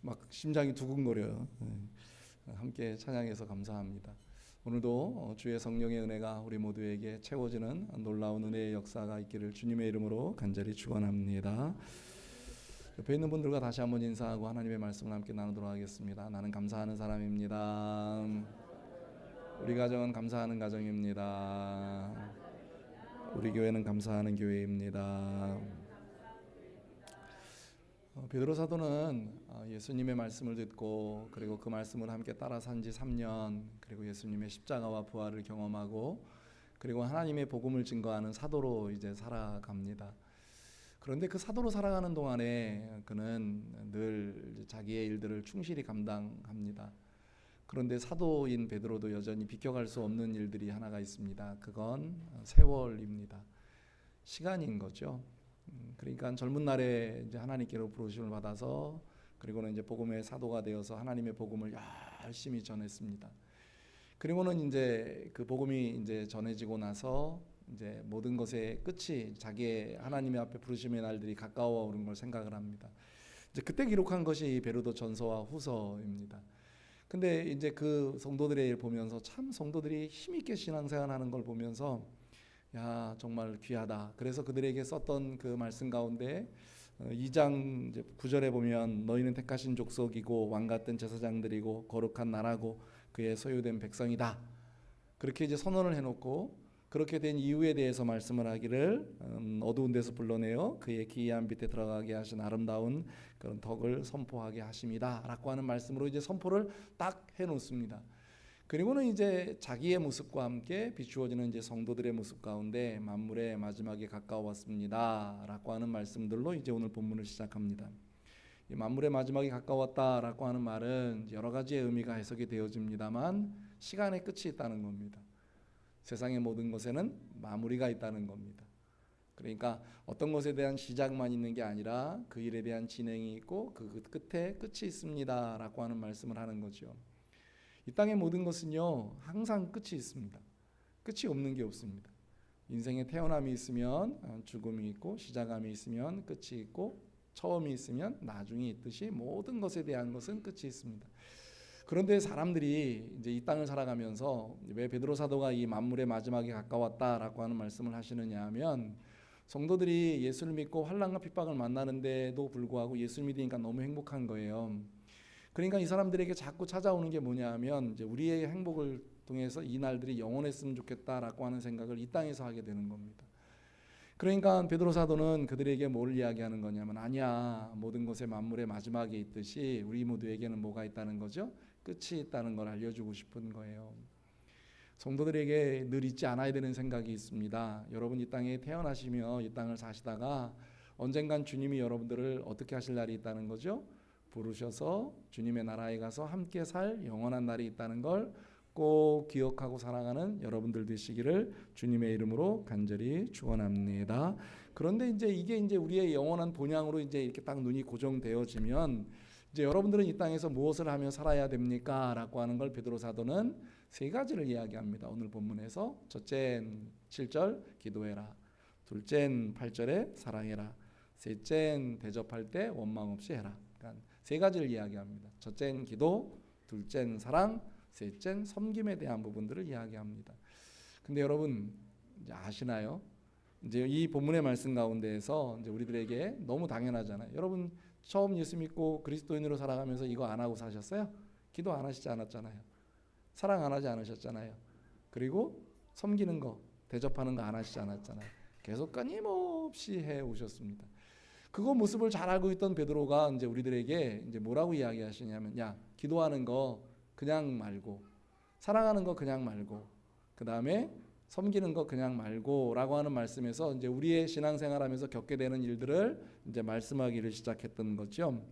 막 심장이 두근거려요. 함께 찬양해서 감사합니다. 오늘도 주의 성령의 은혜가 우리 모두에게 채워지는 놀라운 은혜의 역사가 있기를 주님의 이름으로 간절히 축원합니다. 옆에 있는 분들과 다시 한번 인사하고 하나님의 말씀을 함께 나누도록 하겠습니다. 나는 감사하는 사람입니다. 우리 가정은 감사하는 가정입니다. 우리 교회는 감사하는 교회입니다. 베드로 사도는 예수님의 말씀을 듣고 그리고 그 말씀을 함께 따라 산 지 3년, 그리고 예수님의 십자가와 부활을 경험하고 그리고 하나님의 복음을 증거하는 사도로 이제 살아갑니다. 그런데 그 사도로 살아가는 동안에 그는 늘 자기의 일들을 충실히 감당합니다. 그런데 사도인 베드로도 여전히 비껴갈 수 없는 일들이 하나가 있습니다. 그건 세월입니다. 시간인 거죠. 그러니까 젊은 날에 이제 하나님께로 부르심을 받아서 그리고는 이제 복음의 사도가 되어서 하나님의 복음을 열심히 전했습니다. 그리고는 이제 그 복음이 이제 전해지고 나서 이제 모든 것의 끝이 자기의 하나님의 앞에 부르심의 날들이 가까워 오는 걸 생각을 합니다. 이제 그때 기록한 것이 베드로 전서와 후서입니다. 근데 이제 그 성도들의 일 보면서 참 성도들이 힘있게 신앙생활하는 걸 보면서 야 정말 귀하다. 그래서 그들에게 썼던 그 말씀 가운데 2장 9절에 보면 너희는 택하신 족속이고 왕같은 제사장들이고 거룩한 나라고 그의 소유된 백성이다. 그렇게 이제 선언을 해놓고 그렇게 된 이유에 대해서 말씀을 하기를 어두운 데서 불러내어 그의 기이한 빛에 들어가게 하신 아름다운 그런 덕을 선포하게 하심이다 라고 하는 말씀으로 이제 선포를 딱 해놓습니다. 그리고는 이제 자기의 모습과 함께 비추어지는 이제 성도들의 모습 가운데 만물의 마지막에 가까웠습니다 라고 하는 말씀들로 이제 오늘 본문을 시작합니다. 이 만물의 마지막이 가까웠다라고 하는 말은 여러 가지의 의미가 해석이 되어집니다만 시간의 끝이 있다는 겁니다. 세상의 모든 것에는 마무리가 있다는 겁니다. 그러니까 어떤 것에 대한 시작만 있는 게 아니라 그 일에 대한 진행이 있고 그 끝에 끝이 있습니다 라고 하는 말씀을 하는 거죠. 이 땅의 모든 것은요 항상 끝이 있습니다. 끝이 없는 게 없습니다. 인생에 태어남이 있으면 죽음이 있고 시작함이 있으면 끝이 있고 처음이 있으면 나중이 있듯이 모든 것에 대한 것은 끝이 있습니다. 그런데 사람들이 이제 이 땅을 살아가면서 왜 베드로 사도가 이 만물의 마지막에 가까웠다라고 하는 말씀을 하시느냐 하면 성도들이 예수를 믿고 환난과 핍박을 만나는데도 불구하고 예수를 믿으니까 너무 행복한 거예요. 그러니까 이 사람들에게 자꾸 찾아오는 게 뭐냐 하면 이제 우리의 행복을 통해서 이 날들이 영원했으면 좋겠다라고 하는 생각을 이 땅에서 하게 되는 겁니다. 그러니까 베드로 사도는 그들에게 뭘 이야기하는 거냐면 아니야 모든 것에 만물의 마지막에 있듯이 우리 모두에게는 뭐가 있다는 거죠? 끝이 있다는 걸 알려주고 싶은 거예요. 성도들에게 늘 잊지 않아야 되는 생각이 있습니다. 여러분 이 땅에 태어나시며 이 땅을 사시다가 언젠간 주님이 여러분들을 어떻게 하실 날이 있다는 거죠? 부르셔서 주님의 나라에 가서 함께 살 영원한 날이 있다는 걸 꼭 기억하고 살아가는 여러분들 되시기를 주님의 이름으로 간절히 축원합니다. 그런데 이제 이게 이제 우리의 영원한 본향으로 이제 이렇게 딱 눈이 고정되어지면 이제 여러분들은 이 땅에서 무엇을 하며 살아야 됩니까? 라고 하는 걸 베드로 사도는 세 가지를 이야기합니다. 오늘 본문에서 첫째 7절 기도해라. 둘째 8절에 사랑해라. 셋째 대접할 때 원망 없이 해라. 그러니까 세 가지를 이야기합니다. 첫째는 기도, 둘째는 사랑, 셋째는 섬김에 대한 부분들을 이야기합니다. 근데 여러분 이제 아시나요? 이제 이 본문의 말씀 가운데에서 이제 우리들에게 너무 당연하잖아요. 여러분 처음 예수 믿고 그리스도인으로 살아가면서 이거 안 하고 사셨어요? 기도 안 하시지 않았잖아요. 사랑 안 하지 않으셨잖아요. 그리고 섬기는 거, 대접하는 거 안 하시지 않았잖아요. 계속 끊임없이 해 오셨습니다. 그거 모습을 잘 알고 있던 베드로가 이제 우리들에게 이제 뭐라고 이야기하시냐면 야 기도하는 거 그냥 말고 사랑하는 거 그냥 말고 그 다음에 섬기는 거 그냥 말고라고 하는 말씀에서 이제 우리의 신앙생활하면서 겪게 되는 일들을 이제 말씀하기를 시작했던 거죠.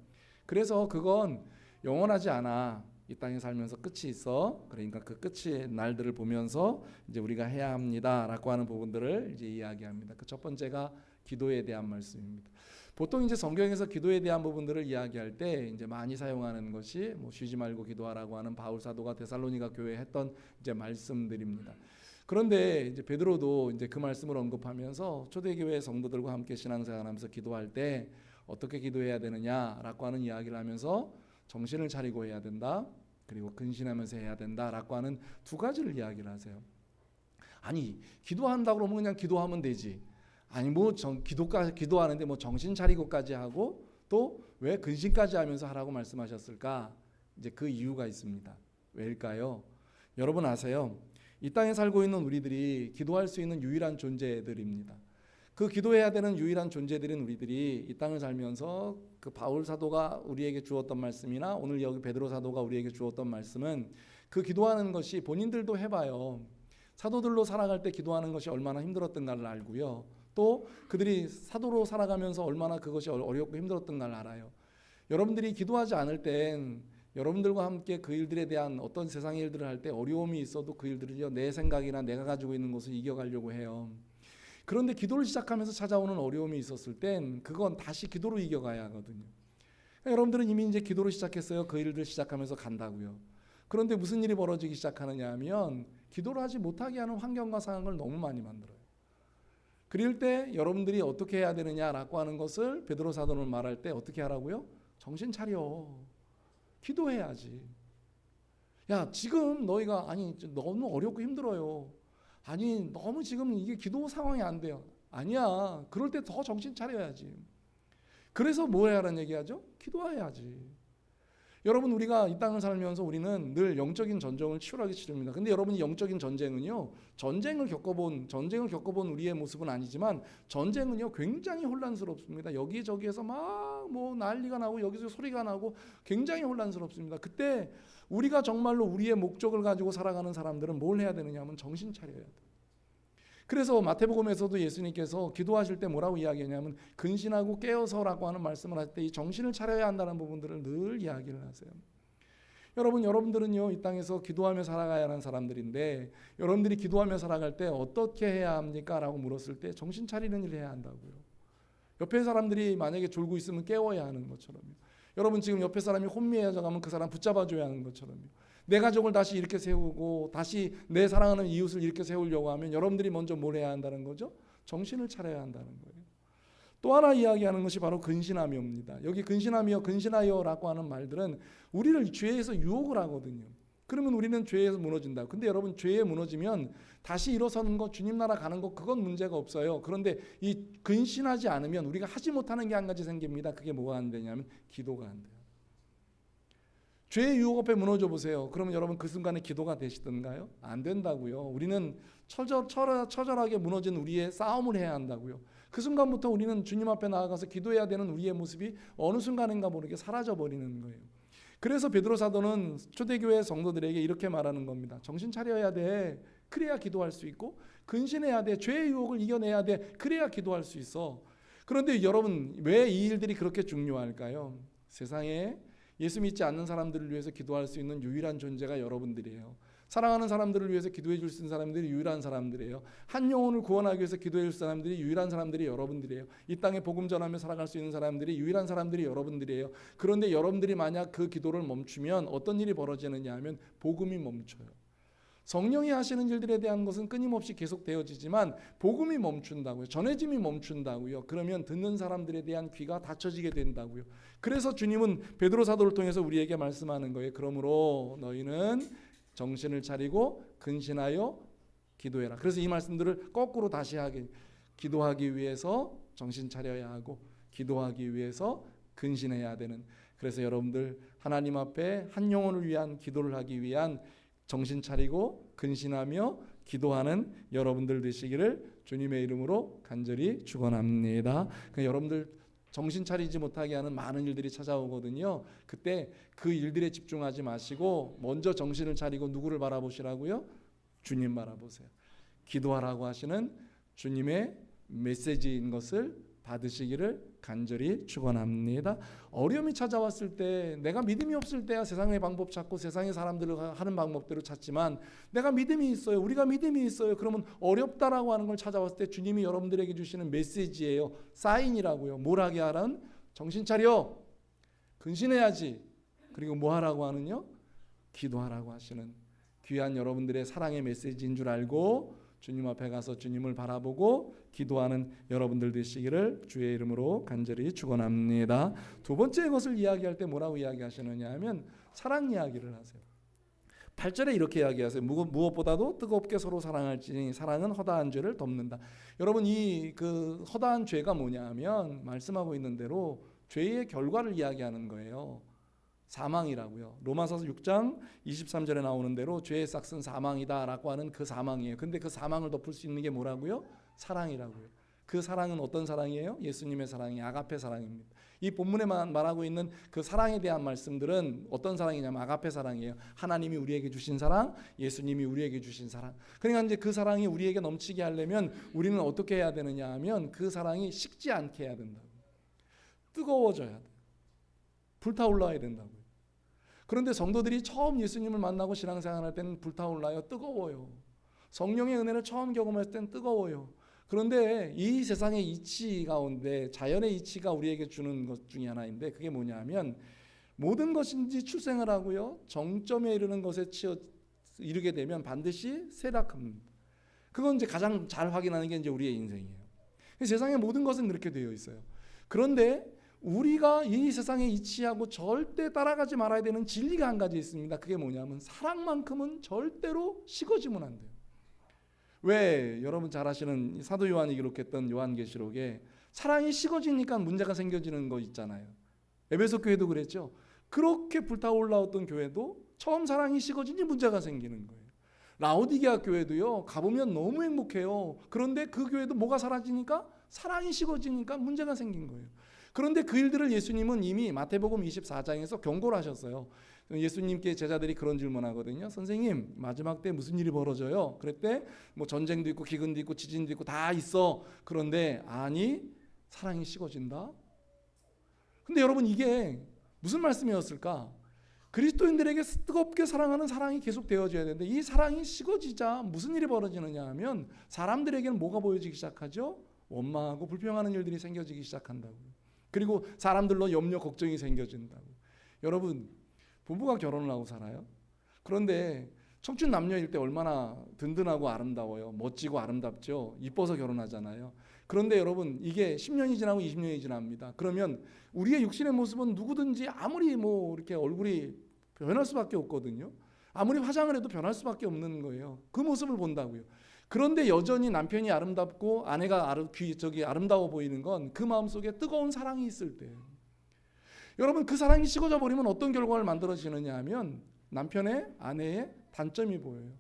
그래서 그건 영원하지 않아. 이 땅에 살면서 끝이 있어. 그러니까 그 끝의 날들을 보면서 이제 우리가 해야 합니다라고 하는 부분들을 이제 이야기합니다. 그 첫 번째가 기도에 대한 말씀입니다. 보통 이제 성경에서 기도에 대한 부분들을 이야기할 때 이제 많이 사용하는 것이 뭐 쉬지 말고 기도하라고 하는 바울 사도가 데살로니가 교회에 했던 이제 말씀들입니다. 그런데 이제 베드로도 이제 그 말씀을 언급하면서 초대교회 성도들과 함께 신앙생활하면서 기도할 때 어떻게 기도해야 되느냐라고 하는 이야기를 하면서 정신을 차리고 해야 된다. 그리고 근신하면서 해야 된다라고 하는 두 가지를 이야기를 하세요. 아니 기도한다 그러면 그냥 기도하면 되지. 아니 뭐 기도하는데 뭐 정신 차리고까지 하고 또 왜 근신까지 하면서 하라고 말씀하셨을까? 이제 그 이유가 있습니다. 왜일까요? 여러분 아세요? 이 땅에 살고 있는 우리들이 기도할 수 있는 유일한 존재들입니다. 그 기도해야 되는 유일한 존재들인 우리들이 이 땅을 살면서 그 바울 사도가 우리에게 주었던 말씀이나 오늘 여기 베드로 사도가 우리에게 주었던 말씀은 그 기도하는 것이 본인들도 해봐요. 사도들로 살아갈 때 기도하는 것이 얼마나 힘들었던가를 알고요. 또 그들이 사도로 살아가면서 얼마나 그것이 어렵고 힘들었던가를 알아요. 여러분들이 기도하지 않을 땐 여러분들과 함께 그 일들에 대한 어떤 세상의 일들을 할 때 어려움이 있어도 그 일들을요 내 생각이나 내가 가지고 있는 것을 이겨가려고 해요. 그런데 기도를 시작하면서 찾아오는 어려움이 있었을 땐 그건 다시 기도로 이겨가야 하거든요. 그러니까 여러분들은 이미 이제 기도를 시작했어요. 그 일들 시작하면서 간다고요. 그런데 무슨 일이 벌어지기 시작하느냐 하면 기도를 하지 못하게 하는 환경과 상황을 너무 많이 만들어요. 그럴 때 여러분들이 어떻게 해야 되느냐라고 하는 것을 베드로 사도는 말할 때 어떻게 하라고요? 정신 차려. 기도해야지. 야 지금 너희가 아니 너무 어렵고 힘들어요. 아니 너무 지금 이게 기도 상황이 안 돼요. 아니야. 그럴 때 더 정신 차려야지. 그래서 뭐 해야 하는 얘기하죠? 기도해야지. 여러분 우리가 이 땅을 살면서 우리는 늘 영적인 전쟁을 치열하게 치릅니다. 근데 여러분이 영적인 전쟁은요 전쟁을 겪어본 우리의 모습은 아니지만 전쟁은요 굉장히 혼란스럽습니다. 여기저기에서 막 뭐 난리가 나고 여기서 소리가 나고 굉장히 혼란스럽습니다. 그때 우리가 정말로 우리의 목적을 가지고 살아가는 사람들은 뭘 해야 되느냐 하면 정신 차려야 돼요. 그래서 마태복음에서도 예수님께서 기도하실 때 뭐라고 이야기하냐면 근신하고 깨어서라고 하는 말씀을 할 때 이 정신을 차려야 한다는 부분들을 늘 이야기를 하세요. 여러분들은요 이 땅에서 기도하며 살아가야 하는 사람들인데 여러분들이 기도하며 살아갈 때 어떻게 해야 합니까? 라고 물었을 때 정신 차리는 일을 해야 한다고요. 옆에 사람들이 만약에 졸고 있으면 깨워야 하는 것처럼요. 여러분 지금 옆에 사람이 혼미해져 가면 그 사람 붙잡아줘야 하는 것처럼요. 내 가족을 다시 이렇게 세우고 다시 내 사랑하는 이웃을 이렇게 세우려고 하면 여러분들이 먼저 뭘 해야 한다는 거죠? 정신을 차려야 한다는 거예요. 또 하나 이야기하는 것이 바로 근신하며입니다. 여기 근신하며 근신하여라고 하는 말들은 우리를 죄에서 유혹을 하거든요. 그러면 우리는 죄에서 무너진다. 근데 여러분 죄에 무너지면 다시 일어서는 것 주님 나라 가는 것 그건 문제가 없어요. 그런데 이 근신하지 않으면 우리가 하지 못하는 게 한 가지 생깁니다. 그게 뭐가 안 되냐면 기도가 안 돼요. 죄의 유혹 앞에 무너져 보세요. 그러면 여러분 그 순간에 기도가 되시던가요? 안 된다고요. 우리는 처절하게 무너진 우리의 싸움을 해야 한다고요. 그 순간부터 우리는 주님 앞에 나아가서 기도해야 되는 우리의 모습이 어느 순간인가 모르게 사라져 버리는 거예요. 그래서 베드로 사도는 초대교회 성도들에게 이렇게 말하는 겁니다. 정신 차려야 돼. 그래야 기도할 수 있고 근신해야 돼. 죄의 유혹을 이겨내야 돼. 그래야 기도할 수 있어. 그런데 여러분 왜 이 일들이 그렇게 중요할까요? 세상에 예수 믿지 않는 사람들을 위해서 기도할 수 있는 유일한 존재가 여러분들이에요. 사랑하는 사람들을 위해서 기도해 줄 수 있는 사람들이 유일한 사람들이에요. 한 영혼을 구원하기 위해서 기도해 줄 사람들이 유일한 사람들이 여러분들이에요. 이 땅에 복음 전하며 살아갈 수 있는 사람들이 유일한 사람들이 여러분들이에요. 그런데 여러분들이 만약 그 기도를 멈추면 어떤 일이 벌어지느냐 하면 복음이 멈춰요. 성령이 하시는 일들에 대한 것은 끊임없이 계속 되어지지만 복음이 멈춘다고요. 전해짐이 멈춘다고요. 그러면 듣는 사람들에 대한 귀가 닫혀지게 된다고요. 그래서 주님은 베드로 사도를 통해서 우리에게 말씀하는 거예요. 그러므로 너희는 정신을 차리고 근신하여 기도해라. 그래서 이 말씀들을 거꾸로 다시 하기, 기도하기 위해서 정신 차려야 하고 기도하기 위해서 근신해야 되는. 그래서 여러분들 하나님 앞에 한 영혼을 위한 기도를 하기 위한 정신 차리고 근신하며 기도하는 여러분들 되시기를 주님의 이름으로 간절히 축원합니다. 그러니까 여러분들 정신 차리지 못하게 하는 많은 일들이 찾아오거든요. 그때 그 일들에 집중하지 마시고 먼저 정신을 차리고 누구를 바라보시라고요? 주님 바라보세요. 기도하라고 하시는 주님의 메시지인 것을 받으시기를 간절히 축원합니다. 어려움이 찾아왔을 때 내가 믿음이 없을 때야 세상의 방법 찾고 세상의 사람들을 하는 방법대로 찾지만 내가 믿음이 있어요. 우리가 믿음이 있어요. 그러면 어렵다라고 하는 걸 찾아왔을 때 주님이 여러분들에게 주시는 메시지예요. 사인이라고요. 뭘 하게 하란? 정신 차려. 근신해야지. 그리고 뭐 하라고 하는요? 기도하라고 하시는 귀한 여러분들의 사랑의 메시지인 줄 알고 주님 앞에 가서 주님을 바라보고 기도하는 여러분들 되시기를 주의 이름으로 간절히 축원합니다. 두 번째 것을 이야기할 때 뭐라고 이야기하시느냐 하면 사랑 이야기를 하세요. 8절에 이렇게 이야기하세요. 무엇보다도 뜨겁게 서로 사랑할지니 사랑은 허다한 죄를 덮는다. 여러분 이 그 허다한 죄가 뭐냐 하면 말씀하고 있는 대로 죄의 결과를 이야기하는 거예요. 사망이라고요. 로마서서 6장 23절에 나오는 대로 죄의 싹은 사망이다라고 하는 그 사망이에요. 근데 그 사망을 덮을 수 있는 게 뭐라고요? 사랑이라고요. 그 사랑은 어떤 사랑이에요? 예수님의 사랑이 아가페 사랑입니다. 이 본문에 말하고 있는 그 사랑에 대한 말씀들은 어떤 사랑이냐면 아가페 사랑이에요. 하나님이 우리에게 주신 사랑, 예수님이 우리에게 주신 사랑. 그러니까 이제 그 사랑이 우리에게 넘치게 하려면 우리는 어떻게 해야 되느냐 하면 그 사랑이 식지 않게 해야 된다고. 뜨거워져야 돼. 불타올라야 된다고요. 그런데 성도들이 처음 예수님을 만나고 신앙생활할 때는 불타올라요. 뜨거워요. 성령의 은혜를 처음 경험할 때는 뜨거워요. 그런데 이 세상의 이치 가운데 자연의 이치가 우리에게 주는 것 중에 하나인데 그게 뭐냐 하면 모든 것인지 출생을 하고요. 정점에 이르는 것에 이르게 되면 반드시 쇠락합니다. 그건 이제 가장 잘 확인하는 게 이제 우리의 인생이에요. 세상의 모든 것은 이렇게 되어 있어요. 그런데 우리가 이 세상에 이치하고 절대 따라가지 말아야 되는 진리가 한 가지 있습니다. 그게 뭐냐면 사랑만큼은 절대로 식어지면 안 돼요. 왜 여러분 잘 아시는 사도 요한이 기록했던 요한계시록에 사랑이 식어지니까 문제가 생겨지는 거 있잖아요. 에베소 교회도 그랬죠. 그렇게 불타올라왔던 교회도 처음 사랑이 식어지니 문제가 생기는 거예요. 라오디게아 교회도요. 가보면 너무 행복해요. 그런데 그 교회도 뭐가 사라지니까 사랑이 식어지니까 문제가 생긴 거예요. 그런데 그 일들을 예수님은 이미 마태복음 24장에서 경고를 하셨어요. 예수님께 제자들이 그런 질문하거든요. 선생님, 마지막 때 무슨 일이 벌어져요? 그랬대 뭐 전쟁도 있고 기근도 있고 지진도 있고 다 있어. 그런데 아니 사랑이 식어진다. 근데 여러분 이게 무슨 말씀이었을까? 그리스도인들에게 뜨겁게 사랑하는 사랑이 계속 되어져야 되는데 이 사랑이 식어지자 무슨 일이 벌어지느냐 하면 사람들에게는 뭐가 보여지기 시작하죠? 원망하고 불평하는 일들이 생겨지기 시작한다고요. 그리고 사람들로 염려 걱정이 생겨진다고. 여러분 부부가 결혼을 하고 살아요. 그런데 청춘 남녀일 때 얼마나 든든하고 아름다워요. 멋지고 아름답죠. 이뻐서 결혼하잖아요. 그런데 여러분 이게 10년이 지나고 20년이 지납니다. 그러면 우리의 육신의 모습은 누구든지 아무리 뭐 이렇게 얼굴이 변할 수밖에 없거든요. 아무리 화장을 해도 변할 수밖에 없는 거예요. 그 모습을 본다고요. 그런데 여전히 남편이 아름답고 아내가 아름다워 보이는 건 그 마음속에 뜨거운 사랑이 있을 때예요. 여러분 그 사랑이 식어져 버리면 어떤 결과를 만들어지느냐 하면 남편의 아내의 단점이 보여요.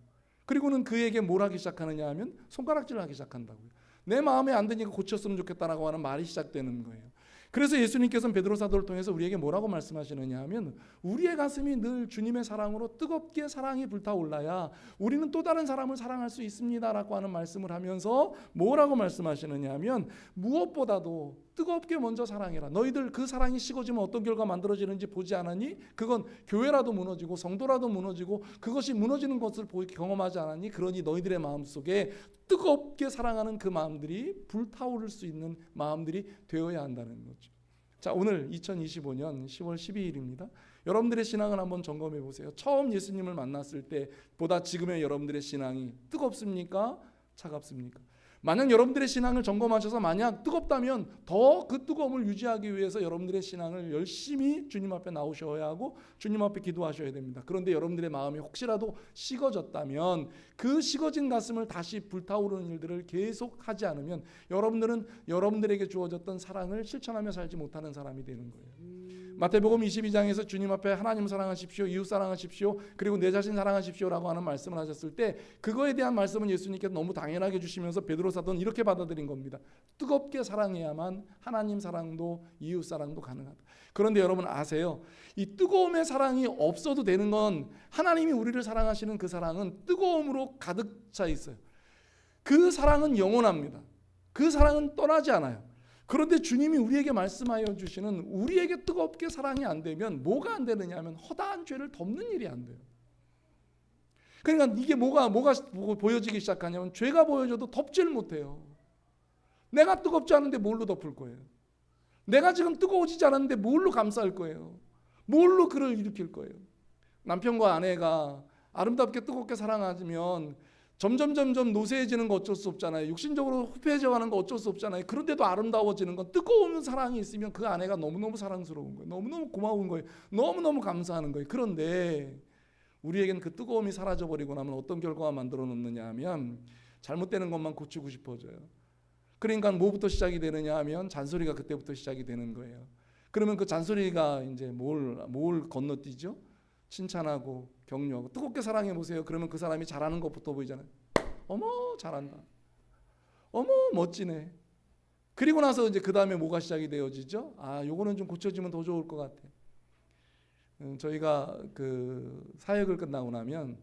그리고는 그에게 뭘 하기 시작하느냐 하면 손가락질을 하기 시작한다고요. 내 마음에 안 드니까 고쳤으면 좋겠다라고 하는 말이 시작되는 거예요. 그래서 예수님께서는 베드로 사도를 통해서 우리에게 뭐라고 말씀하시느냐 하면 우리의 가슴이 늘 주님의 사랑으로 뜨겁게 사랑이 불타올라야 우리는 또 다른 사람을 사랑할 수 있습니다라고 하는 말씀을 하면서 뭐라고 말씀하시느냐 하면 무엇보다도 뜨겁게 먼저 사랑해라. 너희들 그 사랑이 식어지면 어떤 결과 만들어지는지 보지 않았니? 그건 교회라도 무너지고 성도라도 무너지고 그것이 무너지는 것을 경험하지 않았니? 그러니 너희들의 마음속에 뜨겁게 사랑하는 그 마음들이 불타오를 수 있는 마음들이 되어야 한다는 거죠. 자, 오늘 2025년 10월 12일입니다. 여러분들의 신앙을 한번 점검해 보세요. 처음 예수님을 만났을 때보다 지금의 여러분들의 신앙이 뜨겁습니까? 차갑습니까? 만약 여러분들의 신앙을 점검하셔서 만약 뜨겁다면 더 그 뜨거움을 유지하기 위해서 여러분들의 신앙을 열심히 주님 앞에 나오셔야 하고 주님 앞에 기도하셔야 됩니다. 그런데 여러분들의 마음이 혹시라도 식어졌다면 그 식어진 가슴을 다시 불타오르는 일들을 계속 하지 않으면 여러분들은 여러분들에게 주어졌던 사랑을 실천하며 살지 못하는 사람이 되는 거예요. 마태복음 22장에서 주님 앞에 하나님 사랑하십시오, 이웃 사랑하십시오, 그리고 내 자신 사랑하십시오라고 하는 말씀을 하셨을 때 그거에 대한 말씀은 예수님께서 너무 당연하게 주시면서 베드로 사도는 이렇게 받아들인 겁니다. 뜨겁게 사랑해야만 하나님 사랑도 이웃 사랑도 가능하다. 그런데 여러분 아세요? 이 뜨거움의 사랑이 없어도 되는 건 하나님이 우리를 사랑하시는 그 사랑은 뜨거움으로 가득 차 있어요. 그 사랑은 영원합니다. 그 사랑은 떠나지 않아요. 그런데 주님이 우리에게 말씀하여 주시는 우리에게 뜨겁게 사랑이 안 되면 뭐가 안 되느냐 하면 허다한 죄를 덮는 일이 안 돼요. 그러니까 이게 뭐가 보여지기 시작하냐면 죄가 보여져도 덮지를 못해요. 내가 뜨겁지 않은데 뭘로 덮을 거예요? 내가 지금 뜨거워지지 않았는데 뭘로 감쌀 거예요? 뭘로 그를 일으킬 거예요? 남편과 아내가 아름답게 뜨겁게 사랑하면 점점 노쇠해지는 거 어쩔 수 없잖아요. 육신적으로 후패해져 가는 거 어쩔 수 없잖아요. 그런데도 아름다워지는 건 뜨거운 사랑이 있으면 그 아내가 너무너무 사랑스러운 거예요. 너무너무 고마운 거예요. 너무너무 감사하는 거예요. 그런데 우리에겐 그 뜨거움이 사라져버리고 나면 어떤 결과가 만들어 놓느냐 하면 잘못되는 것만 고치고 싶어져요. 그러니까 뭐부터 시작이 되느냐 하면 잔소리가 그때부터 시작이 되는 거예요. 그러면 그 잔소리가 이제 뭘 건너뛰죠? 칭찬하고 격려하고 뜨겁게 사랑해 보세요. 그러면 그 사람이 잘하는 것부터 보이잖아요. 어머 잘한다. 어머 멋지네. 그리고 나서 이제 그 다음에 뭐가 시작이 되어지죠? 아 요거는 좀 고쳐지면 더 좋을 것 같아. 저희가 그 사역을 끝나고 나면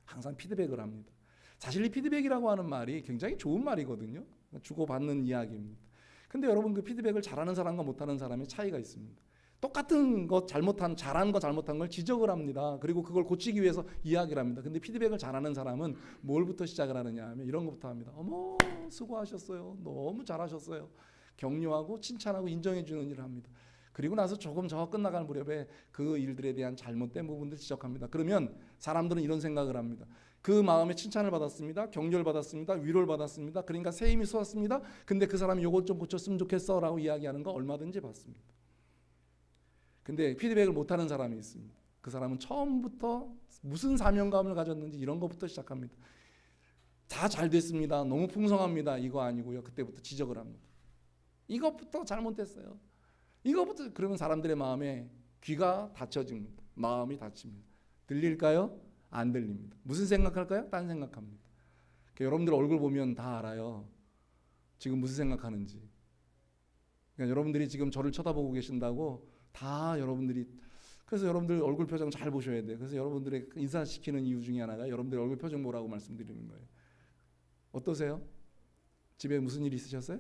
항상 피드백을 합니다. 사실 이 피드백이라고 하는 말이 굉장히 좋은 말이거든요. 주고받는 이야기입니다. 근데 여러분 그 피드백을 잘하는 사람과 못하는 사람의 차이가 있습니다. 똑같은 것 잘한 거 잘못한 걸 지적을 합니다. 그리고 그걸 고치기 위해서 이야기를 합니다. 근데 피드백을 잘하는 사람은 뭘부터 시작을 하느냐 하면 이런 것부터 합니다. 어머 수고하셨어요. 너무 잘하셨어요. 격려하고 칭찬하고 인정해 주는 일을 합니다. 그리고 나서 조금 저 끝나갈 무렵에 그 일들에 대한 잘못된 부분들 지적합니다. 그러면 사람들은 이런 생각을 합니다. 그 마음에 칭찬을 받았습니다. 격려를 받았습니다. 위로를 받았습니다. 그러니까 새 힘이 솟았습니다. 근데 그 사람이 요것 좀 고쳤으면 좋겠어 라고 이야기하는 거 얼마든지 받습니다. 근데 피드백을 못하는 사람이 있습니다. 그 사람은 처음부터 무슨 사명감을 가졌는지 이런 것부터 시작합니다. 다 잘 됐습니다. 너무 풍성합니다. 이거 아니고요. 그때부터 지적을 합니다. 이것부터 잘못됐어요. 이것부터. 그러면 사람들의 마음에 귀가 닫혀집니다. 마음이 닫힙니다. 들릴까요? 안 들립니다. 무슨 생각할까요? 딴 생각합니다. 여러분들 얼굴 보면 다 알아요. 지금 무슨 생각하는지. 그러니까 여러분들이 지금 저를 쳐다보고 계신다고 다 여러분들이, 그래서 여러분들 얼굴 표정 잘 보셔야 돼요. 그래서 여러분들의 인사시키는 이유 중에 하나가 여러분들 얼굴 표정 보라고 말씀드리는 거예요. 어떠세요? 집에 무슨 일 있으셨어요?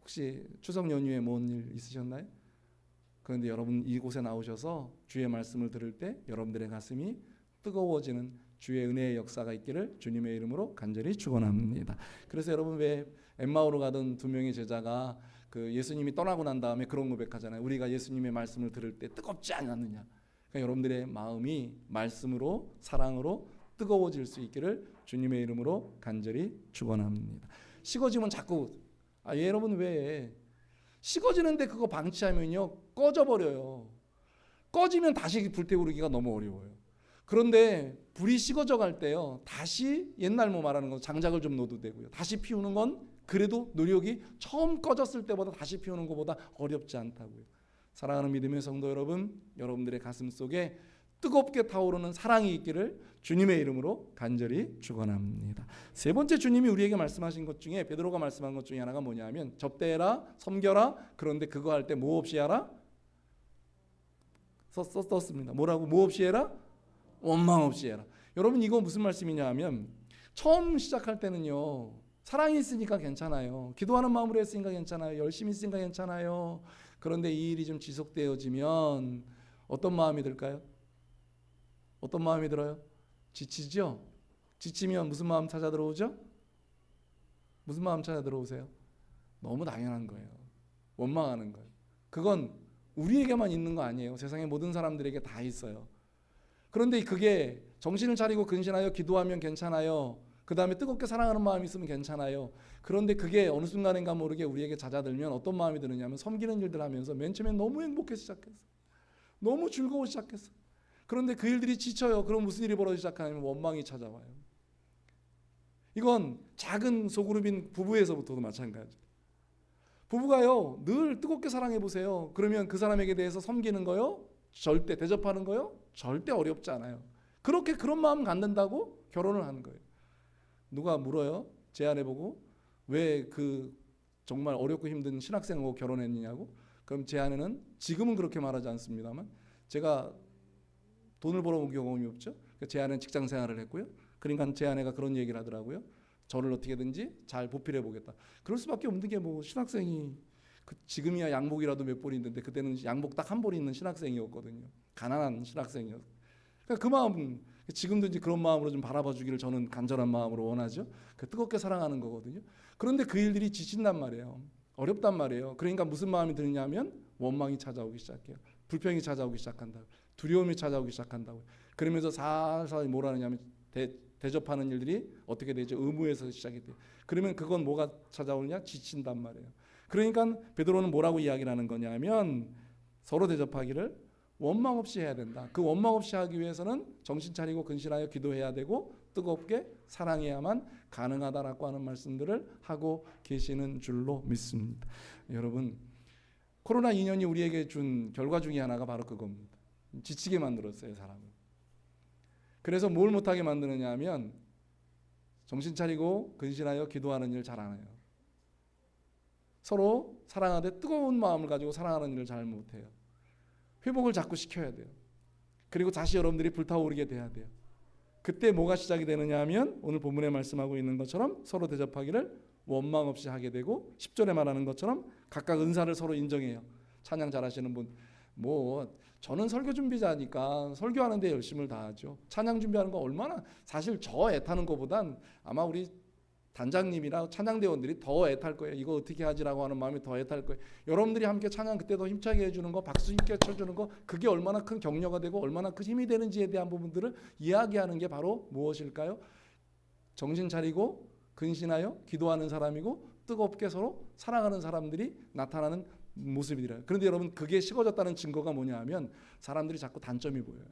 혹시 추석 연휴에 뭔 일 있으셨나요? 그런데 여러분 이곳에 나오셔서 주의 말씀을 들을 때 여러분들의 가슴이 뜨거워지는 주의 은혜의 역사가 있기를 주님의 이름으로 간절히 축원합니다. 그래서 여러분 왜 엠마오로 가던 두 명의 제자가 그 예수님이 떠나고 난 다음에 그런 고백하잖아요. 우리가 예수님의 말씀을 들을 때 뜨겁지 않았느냐. 그러니까 여러분들의 마음이 말씀으로 사랑으로 뜨거워질 수 있기를 주님의 이름으로 간절히 축원합니다. 식어지면 자꾸 여러분 왜 식어지는데 그거 방치하면요 꺼져버려요. 꺼지면 다시 불태우기가 너무 어려워요. 그런데 불이 식어져 갈 때요 다시 옛날 뭐 말하는 건 장작을 좀 넣어도 되고요. 다시 피우는 건 그래도 노력이 처음 꺼졌을 때보다 다시 피우는 것보다 어렵지 않다고요. 사랑하는 믿음의 성도 여러분, 여러분들의 가슴 속에 뜨겁게 타오르는 사랑이 있기를 주님의 이름으로 간절히 축원합니다. 세 번째 주님이 우리에게 말씀하신 것 중에 베드로가 말씀한 것 중에 하나가 뭐냐면 접대해라, 섬겨라. 그런데 그거 할 때 뭐 없이 하라? 썼습니다. 뭐라고? 뭐 없이 해라? 원망 없이 해라. 여러분 이거 무슨 말씀이냐 하면 처음 시작할 때는요 사랑이 있으니까 괜찮아요. 기도하는 마음으로 했으니까 괜찮아요. 열심히 했으니까 괜찮아요. 그런데 이 일이 좀 지속되어지면 어떤 마음이 들까요? 어떤 마음이 들어요? 지치죠? 지치면 무슨 마음 찾아 들어오죠? 무슨 마음 찾아 들어오세요? 너무 당연한 거예요. 원망하는 거예요. 그건 우리에게만 있는 거 아니에요. 세상의 모든 사람들에게 다 있어요. 그런데 그게 정신을 차리고 근신하여 기도하면 괜찮아요. 그 다음에 뜨겁게 사랑하는 마음이 있으면 괜찮아요. 그런데 그게 어느 순간인가 모르게 우리에게 잦아들면 어떤 마음이 드느냐면 섬기는 일들 하면서 맨 처음에 너무 행복해서 시작했어. 너무 즐거워 시작했어. 그런데 그 일들이 지쳐요. 그럼 무슨 일이 벌어지기 시작하냐면 원망이 찾아와요. 이건 작은 소그룹인 부부에서부터도 마찬가지예요. 부부가요 늘 뜨겁게 사랑해 보세요. 그러면 그 사람에게 대해서 섬기는 거요 절대, 대접하는 거요 절대 어렵지 않아요. 그렇게 그런 마음 갖는다고 결혼을 하는 거예요. 누가 물어요? 제 아내 보고 왜 그 정말 어렵고 힘든 신학생하고 결혼했느냐고. 그럼 제 아내는 지금은 그렇게 말하지 않습니다만 제가 돈을 벌어온 경험이 없죠. 제 아내는 직장 생활을 했고요. 그러니까 제 아내가 그런 얘기를 하더라고요. 저를 어떻게든지 잘 보필해 보겠다. 그럴 수밖에 없는 게 뭐 신학생이 지금이야 양복이라도 몇 벌이 있는데 그때는 양복 딱 한 벌이 있는 신학생이었거든요. 가난한 신학생이었어요. 그러니까 그 마음 지금도 이제 그런 마음으로 좀 바라봐 주기를 저는 간절한 마음으로 원하죠. 뜨겁게 사랑하는 거거든요. 그런데 그 일들이 지친단 말이에요. 어렵단 말이에요. 그러니까 무슨 마음이 드냐면 원망이 찾아오기 시작해요. 불평이 찾아오기 시작한다. 두려움이 찾아오기 시작한다고. 그러면서 살살 뭘 하느냐면 대접하는 일들이 어떻게 되죠? 의무에서 시작이 돼요. 그러면 그건 뭐가 찾아오느냐? 지친단 말이에요. 그러니까 베드로는 뭐라고 이야기를 하는 거냐면 서로 대접하기를 원망 없이 해야 된다. 그 원망 없이 하기 위해서는 정신 차리고 근신하여 기도해야 되고 뜨겁게 사랑해야만 가능하다라고 하는 말씀들을 하고 계시는 줄로 믿습니다. 여러분, 코로나 2년이 우리에게 준 결과 중에 하나가 바로 그겁니다. 지치게 만들었어요, 사람을. 그래서 뭘 못하게 만드느냐 하면 정신 차리고 근신하여 기도하는 일 잘 안 해요. 서로 사랑하되 뜨거운 마음을 가지고 사랑하는 일을 잘 못해요. 회복을 자꾸 시켜야 돼요. 그리고 다시 여러분들이 불타오르게 돼야 돼요. 그때 뭐가 시작이 되느냐 하면 오늘 본문에 말씀하고 있는 것처럼 서로 대접하기를 원망 없이 하게 되고 10절에 말하는 것처럼 각각 은사를 서로 인정해요. 찬양 잘하시는 분, 저는 설교 준비자니까 설교하는데 열심을 다하죠. 찬양 준비하는 거 얼마나, 사실 저 애타는 것보단 아마 우리 단장님이나 찬양대원들이 더 애탈 거예요. 이거 어떻게 하지라고 하는 마음이 더 애탈 거예요. 여러분들이 함께 찬양 그때 더 힘차게 해주는 거, 박수 힘께 쳐주는 거, 그게 얼마나 큰 격려가 되고 얼마나 큰 힘이 되는지에 대한 부분들을 이야기하는 게 바로 무엇일까요? 정신 차리고 근신하여 기도하는 사람이고 뜨겁게 서로 사랑하는 사람들이 나타나는 모습이더라. 그런데 여러분, 그게 식어졌다는 증거가 뭐냐 하면 사람들이 자꾸 단점이 보여요.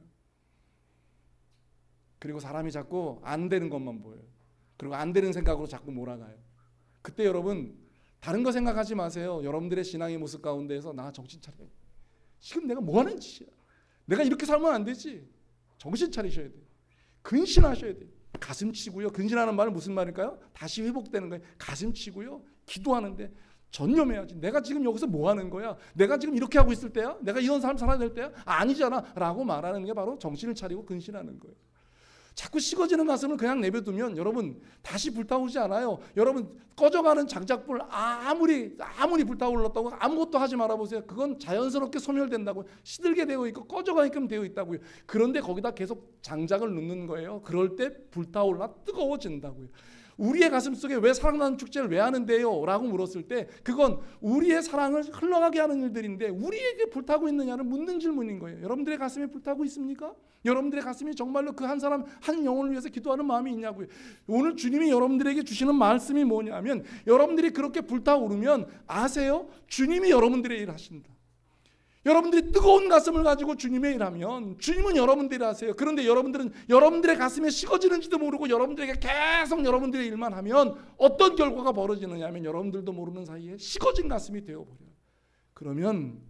그리고 사람이 자꾸 안 되는 것만 보여요. 그리고 안 되는 생각으로 자꾸 몰아가요. 그때 여러분, 다른 거 생각하지 마세요. 여러분들의 신앙의 모습 가운데에서 나 정신 차려. 지금 내가 뭐 하는 짓이야. 내가 이렇게 살면 안 되지. 정신 차리셔야 돼요. 근신하셔야 돼요. 가슴 치고요. 근신하는 말은 무슨 말일까요? 다시 회복되는 거예요. 가슴 치고요. 기도하는데 전념해야지. 내가 지금 여기서 뭐 하는 거야? 내가 지금 이렇게 하고 있을 때야? 내가 이런 삶 살아야 될 때야? 아니잖아 라고 말하는 게 바로 정신을 차리고 근신하는 거예요. 자꾸 식어지는 가슴을 그냥 내버두면 여러분 다시 불타오르지 않아요. 여러분, 꺼져가는 장작불 아무리 불타올랐다고 아무것도 하지 말아보세요. 그건 자연스럽게 소멸된다고요. 시들게 되어 있고 꺼져가게끔 되어 있다고요. 그런데 거기다 계속 장작을 넣는 거예요. 그럴 때 불타올라 뜨거워진다고요. 우리의 가슴 속에 왜 사랑나는 축제를 왜 하는데요? 라고 물었을 때 그건 우리의 사랑을 흘러가게 하는 일들인데 우리에게 불타고 있느냐를 묻는 질문인 거예요. 여러분들의 가슴에 불타고 있습니까? 여러분들의 가슴이 정말로 그 한 사람 한 영혼을 위해서 기도하는 마음이 있냐고요. 오늘 주님이 여러분들에게 주시는 말씀이 뭐냐면 여러분들이 그렇게 불타오르면 아세요? 주님이 여러분들의 일을 하신다. 여러분들이 뜨거운 가슴을 가지고 주님의 일하면 주님은 여러분들이 하세요. 그런데 여러분들은 여러분들의 가슴에 식어지는지도 모르고 여러분들에게 계속 여러분들의 일만 하면 어떤 결과가 벌어지느냐 하면 여러분들도 모르는 사이에 식어진 가슴이 되어버려요. 그러면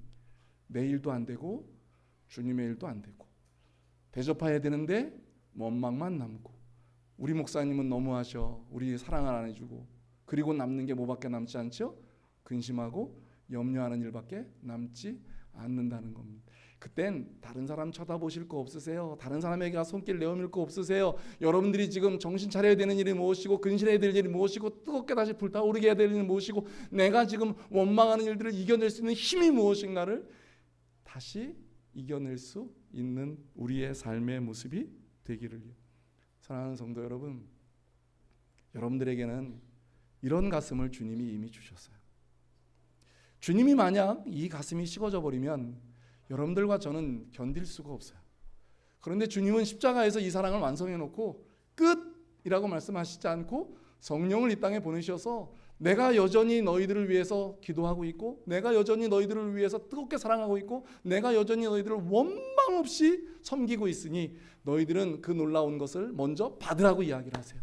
내 일도 안 되고 주님의 일도 안 되고 대접해야 되는데 원망만 남고 우리 목사님은 너무하셔. 우리 사랑을 안 해주고 그리고 남는 게 뭐밖에 남지 않죠? 근심하고 염려하는 일밖에 남지 않는다는 겁니다. 그땐 다른 사람 쳐다보실 거 없으세요? 다른 사람에게 손길 내어밀 거 없으세요? 여러분들이 지금 정신 차려야 되는 일이 무엇이고 근신해야 될 일이 무엇이고 뜨겁게 다시 불타오르게 해야 될 일이 무엇이고 내가 지금 원망하는 일들을 이겨낼 수 있는 힘이 무엇인가를 다시 이겨낼 수 있는 우리의 삶의 모습이 되기를. 사랑하는 성도 여러분, 여러분들에게는 이런 가슴을 주님이 이미 주셨어요. 주님이 만약 이 가슴이 식어져 버리면 여러분들과 저는 견딜 수가 없어요. 그런데 주님은 십자가에서 이 사랑을 완성해 놓고 끝이라고 말씀하시지 않고 성령을 이 땅에 보내셔서 내가 여전히 너희들을 위해서 기도하고 있고 내가 여전히 너희들을 위해서 뜨겁게 사랑하고 있고 내가 여전히 너희들을 원망 없이 섬기고 있으니 너희들은 그 놀라운 것을 먼저 받으라고 이야기를 하세요.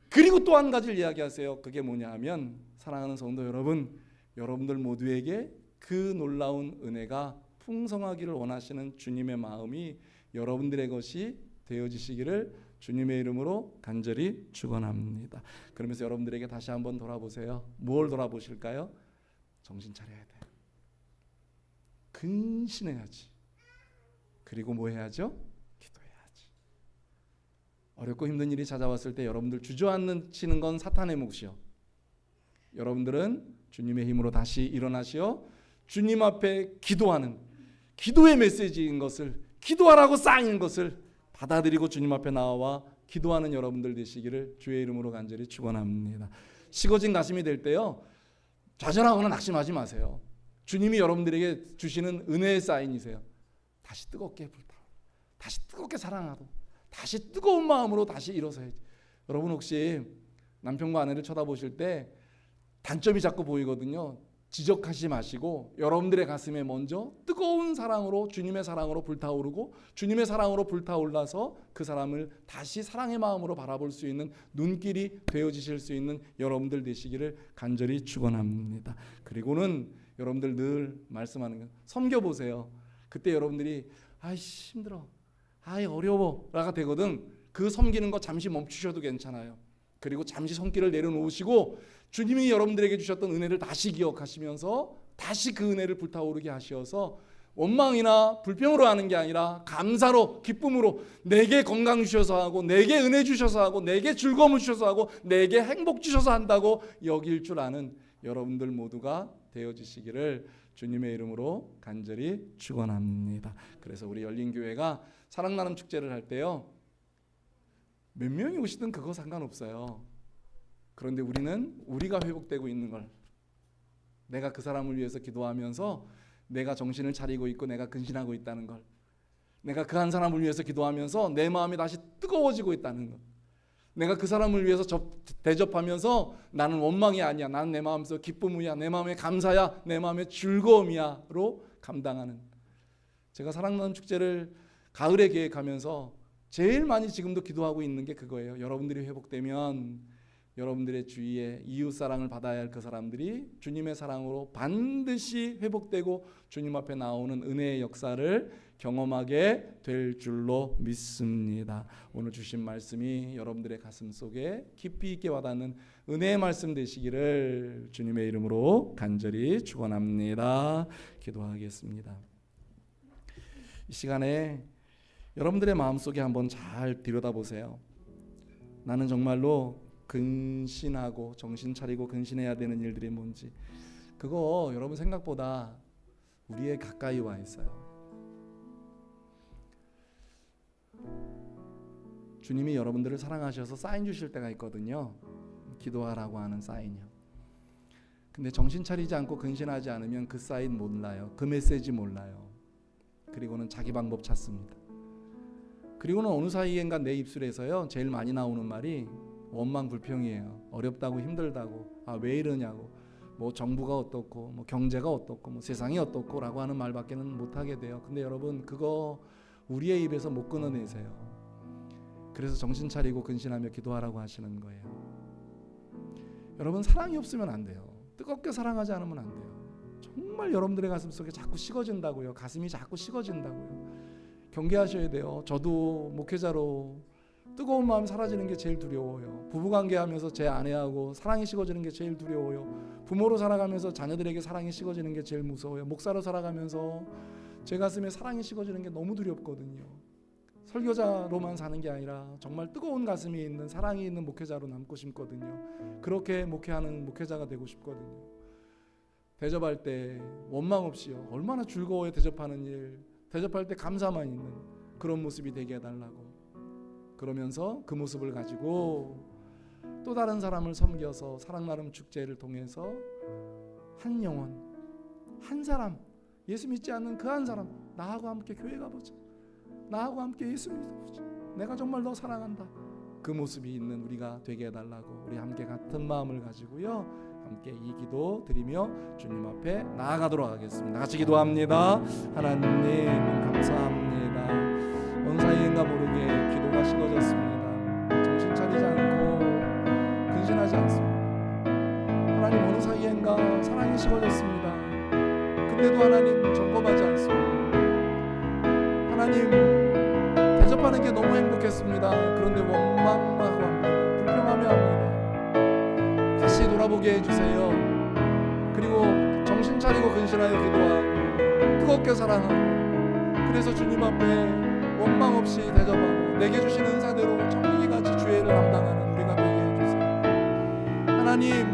그리고 또 한 가지를 이야기하세요. 그게 뭐냐 하면 사랑하는 성도 여러분, 여러분들 모두에게 그 놀라운 은혜가 풍성하기를 원하시는 주님의 마음이 여러분들의 것이 되어지시기를 주님의 이름으로 간절히 축원합니다. 그러면서 여러분들에게 다시 한번 돌아보세요. 뭘 돌아보실까요? 정신 차려야 돼. 근신해야지. 그리고 뭐 해야죠? 기도해야지. 어렵고 힘든 일이 찾아왔을 때 여러분들 주저앉는 건 사탄의 몫이요. 여러분들은 주님의 힘으로 다시 일어나시어 주님 앞에 기도하는 기도의 메시지인 것을 기도하라고 쌓인 것을 받아들이고 주님 앞에 나와 기도하는 여러분들 되시기를 주의 이름으로 간절히 축원합니다. 식어진 가슴이 될 때요 좌절하거나 낙심하지 마세요. 주님이 여러분들에게 주시는 은혜의 사인이세요. 다시 뜨겁게 불타오, 다시 뜨겁게 사랑하고 다시 뜨거운 마음으로 다시 일어서야지. 여러분 혹시 남편과 아내를 쳐다보실 때 단점이 자꾸 보이거든요. 지적하지 마시고 여러분들의 가슴에 먼저 뜨거운 사랑으로, 주님의 사랑으로 불타오르고 주님의 사랑으로 불타올라서 그 사람을 다시 사랑의 마음으로 바라볼 수 있는 눈길이 되어지실 수 있는 여러분들 되시기를 간절히 축원합니다. 그리고는 여러분들 늘 말씀하는 건 섬겨보세요. 그때 여러분들이 아이씨 힘들어, 아이 어려워 라가 되거든. 그 섬기는 거 잠시 멈추셔도 괜찮아요. 그리고 잠시 손길을 내려놓으시고 주님이 여러분들에게 주셨던 은혜를 다시 기억하시면서 다시 그 은혜를 불타오르게 하셔서 원망이나 불평으로 하는 게 아니라 감사로, 기쁨으로 내게 건강 주셔서 하고 내게 은혜 주셔서 하고 내게 즐거움을 주셔서 하고 내게 행복 주셔서 한다고 여길 줄 아는 여러분들 모두가 되어지시기를 주님의 이름으로 간절히 축원합니다. 그래서 우리 열린교회가 사랑나눔 축제를 할 때요, 몇 명이 오시든 그거 상관없어요. 그런데 우리는 우리가 회복되고 있는 걸, 내가 그 사람을 위해서 기도하면서 내가 정신을 차리고 있고 내가 근신하고 있다는 걸, 내가 그 한 사람을 위해서 기도하면서 내 마음이 다시 뜨거워지고 있다는 것, 내가 그 사람을 위해서 대접하면서 나는 원망이 아니야, 나는 내 마음에서 기쁨이야, 내 마음에 감사야, 내 마음에 즐거움이야로 감당하는. 제가 사랑나눔 축제를 가을에 계획하면서 제일 많이 지금도 기도하고 있는 게 그거예요. 여러분들이 회복되면 여러분들의 주위에 이웃 사랑을 받아야 할 그 사람들이 주님의 사랑으로 반드시 회복되고 주님 앞에 나오는 은혜의 역사를 경험하게 될 줄로 믿습니다. 오늘 주신 말씀이 여러분들의 가슴 속에 깊이 있게 와닿는 은혜의 말씀 되시기를 주님의 이름으로 간절히 축원합니다. 기도하겠습니다. 이 시간에 여러분들의 마음속에 한번 잘 들여다보세요. 나는 정말로 근신하고 정신 차리고 근신해야 되는 일들이 뭔지, 그거 여러분 생각보다 우리의 가까이 와 있어요. 주님이 여러분들을 사랑하셔서 사인 주실 때가 있거든요. 기도하라고 하는 사인이요. 근데 정신 차리지 않고 근신하지 않으면 그 사인 몰라요. 그 메시지 몰라요. 그리고는 자기 방법 찾습니다. 그리고는 어느 사이엔가 내 입술에서요 제일 많이 나오는 말이 원망 불평이에요. 어렵다고 힘들다고, 아 왜 이러냐고, 뭐 정부가 어떻고 뭐 경제가 어떻고 뭐 세상이 어떻고 라고 하는 말밖에는 못하게 돼요. 근데 여러분 그거 우리의 입에서 못 끊어내세요. 그래서 정신 차리고 근신하며 기도하라고 하시는 거예요. 여러분 사랑이 없으면 안 돼요. 뜨겁게 사랑하지 않으면 안 돼요. 정말 여러분들의 가슴 속에 자꾸 식어진다고요. 가슴이 자꾸 식어진다고요. 경계하셔야 돼요. 저도 목회자로 뜨거운 마음 사라지는 게 제일 두려워요. 부부관계 하면서 제 아내하고 사랑이 식어지는 게 제일 두려워요. 부모로 살아가면서 자녀들에게 사랑이 식어지는 게 제일 무서워요. 목사로 살아가면서 제 가슴에 사랑이 식어지는 게 너무 두렵거든요. 설교자로만 사는 게 아니라 정말 뜨거운 가슴이 있는, 사랑이 있는 목회자로 남고 싶거든요. 그렇게 목회하는 목회자가 되고 싶거든요. 대접할 때 원망 없이요, 얼마나 즐거워요. 대접하는 일, 대접할 때 감사만 있는 그런 모습이 되게 해달라고. 그러면서 그 모습을 가지고 또 다른 사람을 섬겨서 사랑나눔 축제를 통해서 한 영혼, 한 사람, 예수 믿지 않는 그 한 사람, 나하고 함께 교회 가보자, 나하고 함께 예수 믿어보자, 내가 정말 너 사랑한다, 그 모습이 있는 우리가 되게 해달라고 우리 함께 같은 마음을 가지고요 함께 이 기도 드리며 주님 앞에 나아가도록 하겠습니다. 같이 기도합니다. 하나님 감사합니다. 어느 사이인가 모르게 기도가 식어졌습니다. 정신 차리지 않고 근신하지 않습니다. 하나님 어느 사이인가 사랑이 식어졌습니다. 근데도 하나님 점검하지 않습니다. 하나님 대접하는 게 너무 행복했습니다. 그런데 원망하고 합니다. 불평하며 합니다. 다시 돌아보게 해주세요. 그리고 정신 차리고 근신하여 기도하고 뜨겁게 사랑하고, 그래서 주님 앞에 원망 없이 대접하고 내게 주신 은사대로 청지기같이 주의를 감당하는 우리가 되게 해주세요. 하나님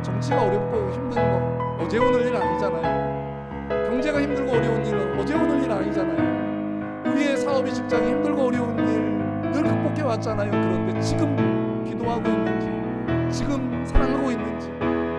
정치가 어렵고 힘든 거 어제 오늘 일 아니잖아요. 경제가 힘들고 어려운 일은 어제 오늘 일 아니잖아요. 우리의 사업이 직장이 힘들고 어려운 일 늘 극복해 왔잖아요. 그런데 지금 기도하고 있는지, 지금 사랑하고 있는지,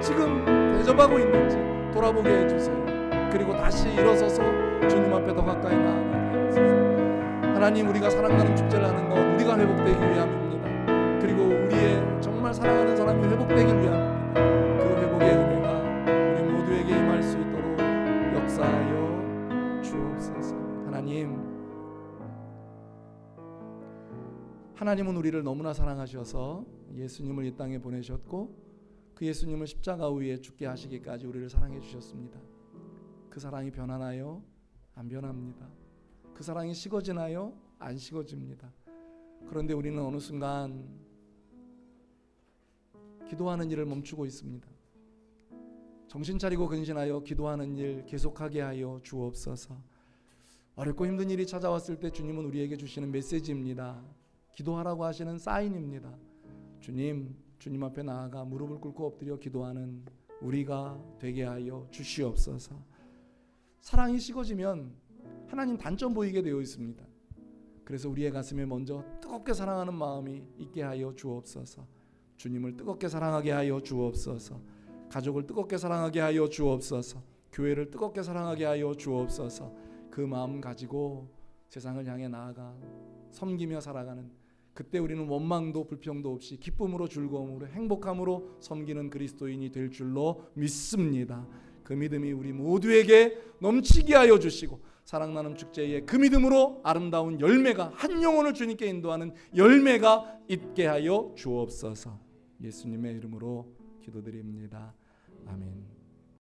지금 대접하고 있는지 돌아보게 해주세요. 그리고 다시 일어서서 주님 앞에 더 가까이 나아가게 해주세요. 하나님, 우리가 사랑나는 축제를 하는 건 우리가 회복되기 위함입니다. 그리고 우리의 정말 사랑하는 사람이 회복되기 위함입니다. 그 회복의 은혜가 우리 모두에게 임할 수 있도록 역사하여 주옵소서. 하나님은 우리를 너무나 사랑하셔서 예수님을 이 땅에 보내셨고, 그 예수님을 십자가 위에 죽게 하시기까지 우리를 사랑해 주셨습니다. 그 사랑이 변하나요? 안 변합니다. 그 사랑이 식어지나요? 안 식어집니다. 그런데 우리는 어느 순간 기도하는 일을 멈추고 있습니다. 정신 차리고 근신하여 기도하는 일 계속하게 하여 주옵소서. 어렵고 힘든 일이 찾아왔을 때 주님은 우리에게 주시는 메시지입니다. 기도하라고 하시는 사인입니다. 주님 앞에 나아가 무릎을 꿇고 엎드려 기도하는 우리가 되게 하여 주시옵소서. 사랑이 식어지면 하나님 단점 보이게 되어 있습니다. 그래서 우리의 가슴에 먼저 뜨겁게 사랑하는 마음이 있게 하여 주옵소서. 주님을 뜨겁게 사랑하게 하여 주옵소서. 가족을 뜨겁게 사랑하게 하여 주옵소서. 교회를 뜨겁게 사랑하게 하여 주옵소서. 그 마음 가지고 세상을 향해 나아가 섬기며 살아가는, 그때 우리는 원망도 불평도 없이 기쁨으로 즐거움으로 행복함으로 섬기는 그리스도인이 될 줄로 믿습니다. 그 믿음이 우리 모두에게 넘치게 하여 주시고, 사랑나눔 축제에 그 믿음으로 아름다운 열매가, 한 영혼을 주님께 인도하는 열매가 있게 하여 주옵소서. 예수님의 이름으로 기도드립니다. 아멘.